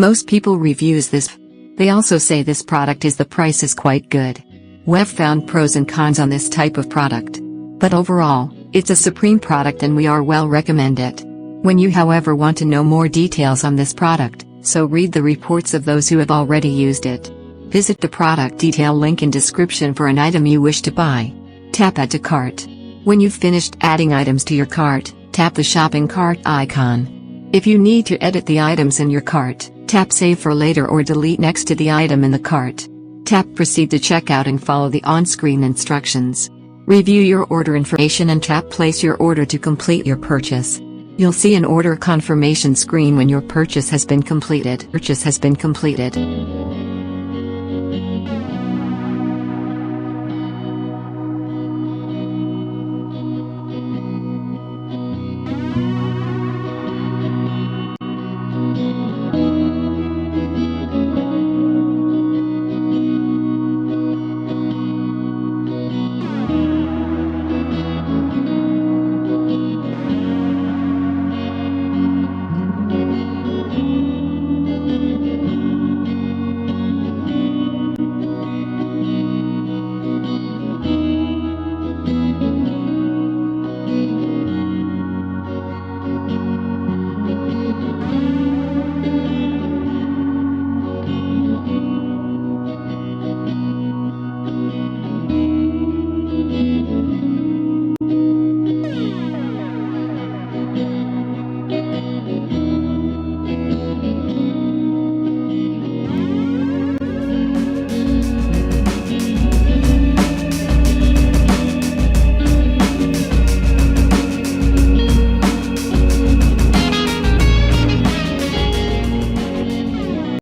Most people reviews this. They also say this product the price is quite good. We've found pros and cons on this type of product. But overall, it's a supreme product and we are well recommend it. When you however want to know more details on this product, so read the reports of those who have already used it. Visit the product detail link in description for an item you wish to buy. Tap Add to Cart. When you've finished adding items to your cart, tap the shopping cart icon. If you need to edit the items in your cart, tap Save for later or delete next to the item in the cart. Tap Proceed to checkout and follow the on-screen instructions. Review your order information and tap Place your order to complete your purchase. You'll see an order confirmation screen when your purchase has been completed.